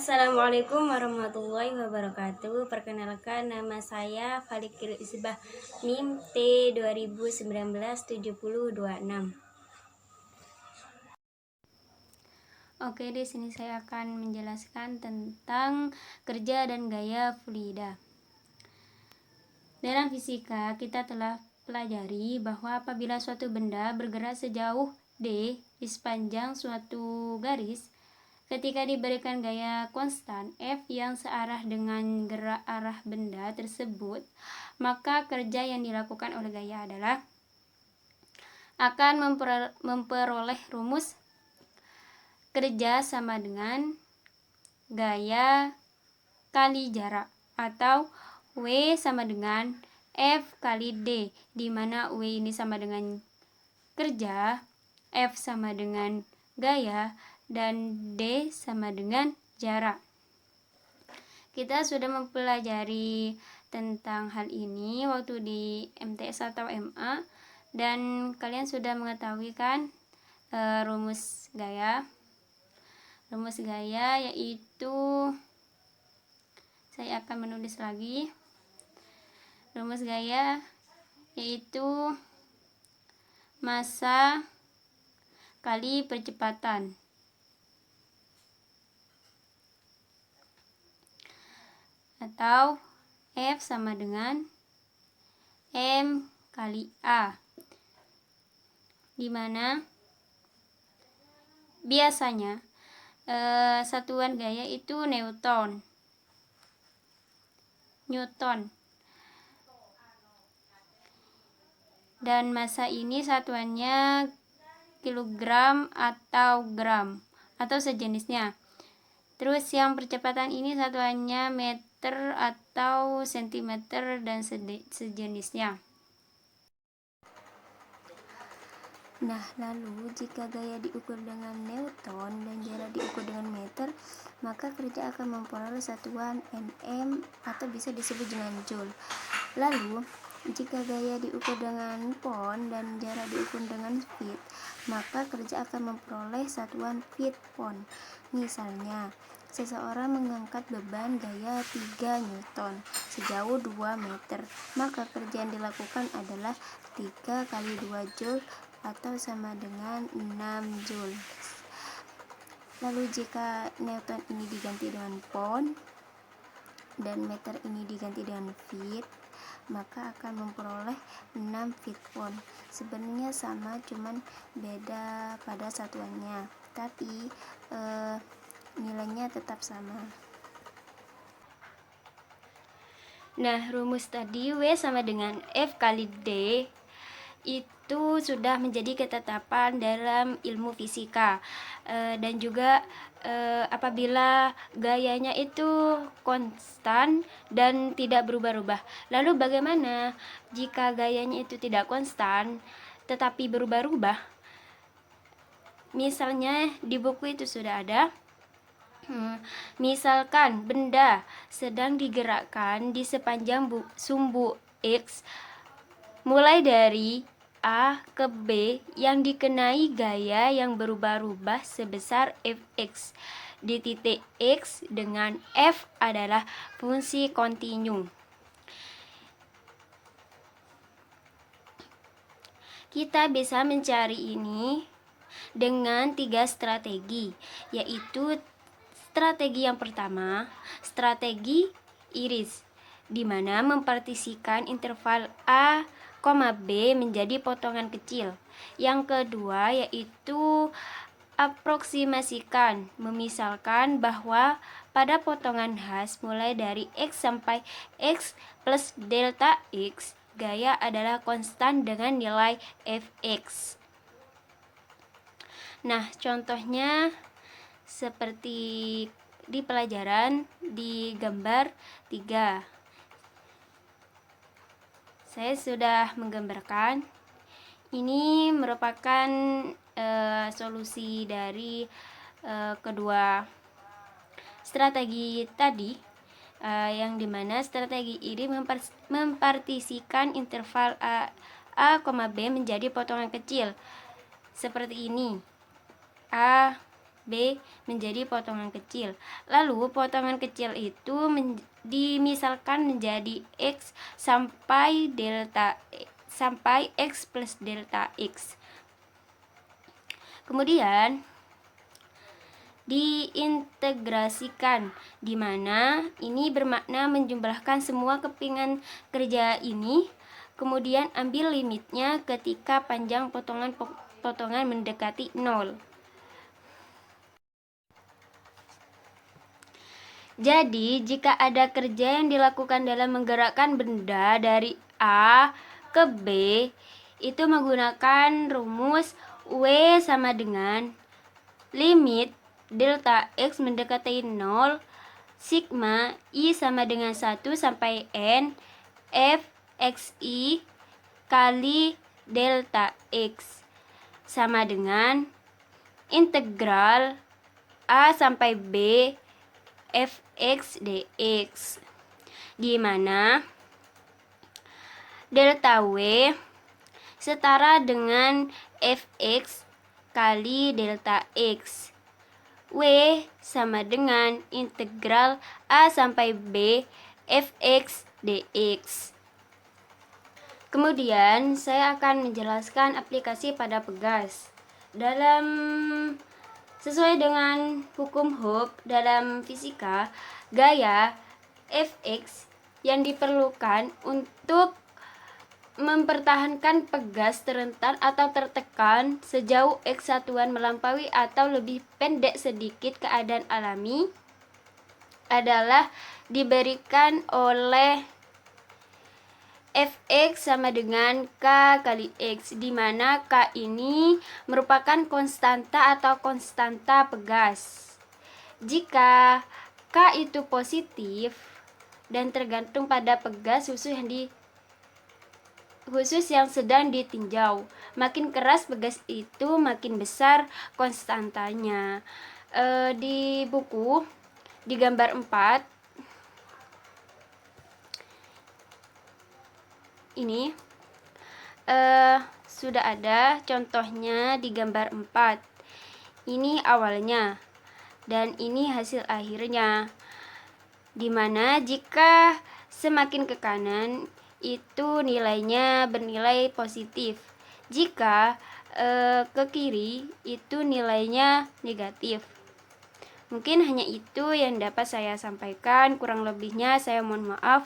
Assalamualaikum warahmatullahi wabarakatuh. Perkenalkan, nama saya Falikil Isbah, NIM T 2019-7026. Oke, di sini saya akan menjelaskan tentang kerja dan gaya fluida. Dalam fisika, kita telah pelajari bahwa apabila suatu benda bergerak sejauh d di sepanjang suatu garis, ketika diberikan gaya konstan F yang searah dengan gerak arah benda tersebut, maka kerja yang dilakukan oleh gaya adalah akan memperoleh rumus kerja sama dengan gaya kali jarak, atau W sama dengan F kali D, di mana W ini sama dengan kerja, F sama dengan gaya, dan D sama dengan jarak. Kita sudah mempelajari tentang hal ini waktu di MTS atau MA, dan kalian sudah mengetahui kan rumus gaya. Rumus gaya yaitu, saya akan menulis lagi. Rumus gaya yaitu massa kali percepatan. Atau F sama dengan M kali A, dimana biasanya satuan gaya itu Newton. Dan massa ini satuannya kilogram atau gram atau sejenisnya. Terus yang percepatan ini satuannya meter atau sentimeter dan sejenisnya. Nah, lalu jika gaya diukur dengan Newton dan jarak diukur dengan meter, maka kerja akan memperoleh satuan Nm atau bisa disebut dengan Joule. Lalu, jika gaya diukur dengan pound dan jarak diukur dengan feet, maka kerja akan memperoleh satuan feet-pound. Misalnya, seseorang mengangkat beban gaya 3 Newton sejauh 2 meter, maka kerja yang dilakukan adalah 3 kali 2 Joule atau sama dengan 6 Joule. Lalu jika Newton ini diganti dengan pound dan meter ini diganti dengan feet, maka akan memperoleh 6 feet pound. Sebenarnya sama, cuman beda pada satuannya, tapi nilainya tetap sama. Nah, rumus tadi W sama dengan F kali D itu sudah menjadi ketetapan dalam ilmu fisika, dan juga apabila gayanya itu konstan dan tidak berubah-ubah. Lalu bagaimana jika gayanya itu tidak konstan tetapi berubah-ubah? Misalnya di buku itu sudah ada, misalkan benda sedang digerakkan di sepanjang sumbu X mulai dari A ke B yang dikenai gaya yang berubah-ubah sebesar Fx di titik X, dengan F adalah fungsi kontinu. Kita bisa mencari ini dengan 3 strategi, yaitu strategi yang pertama, strategi iris, di mana mempartisikan interval A, B menjadi potongan kecil. Yang kedua yaitu aproksimasikan, memisalkan bahwa pada potongan khas mulai dari X sampai X plus delta X, gaya adalah konstan dengan nilai Fx. Nah, contohnya seperti di pelajaran di gambar 3. Saya sudah menggambarkan. Ini merupakan solusi dari kedua strategi tadi, yang dimana strategi ini mempartisikan interval A, B menjadi potongan kecil seperti ini. A, B menjadi potongan kecil. Lalu potongan kecil itu dimisalkan menjadi X sampai X plus delta X. Kemudian diintegrasikan, di mana ini bermakna menjumlahkan semua kepingan kerja ini, kemudian ambil limitnya ketika panjang potongan mendekati 0. Jadi, jika ada kerja yang dilakukan dalam menggerakkan benda dari A ke B, itu menggunakan rumus W sama dengan limit delta X mendekati 0, sigma I sama dengan 1 sampai N, F XI kali delta X sama dengan integral A sampai B Fx dx, di mana delta W setara dengan Fx kali delta X. W sama dengan integral A sampai B Fx dx. Kemudian saya akan menjelaskan aplikasi pada pegas. Sesuai dengan hukum Hooke dalam fisika, gaya Fx yang diperlukan untuk mempertahankan pegas terhentak atau tertekan sejauh X satuan melampaui atau lebih pendek sedikit keadaan alami adalah diberikan oleh Fx sama dengan K kali X, di mana K ini merupakan konstanta atau konstanta pegas. Jika K itu positif dan tergantung pada pegas khusus yang sedang ditinjau, makin keras pegas itu makin besar konstantanya. Di buku di gambar 4 ini sudah ada contohnya di gambar 4. Ini awalnya dan ini hasil akhirnya, dimana jika semakin ke kanan itu nilainya bernilai positif, jika ke kiri itu nilainya negatif. Mungkin hanya itu yang dapat saya sampaikan, kurang lebihnya saya mohon maaf.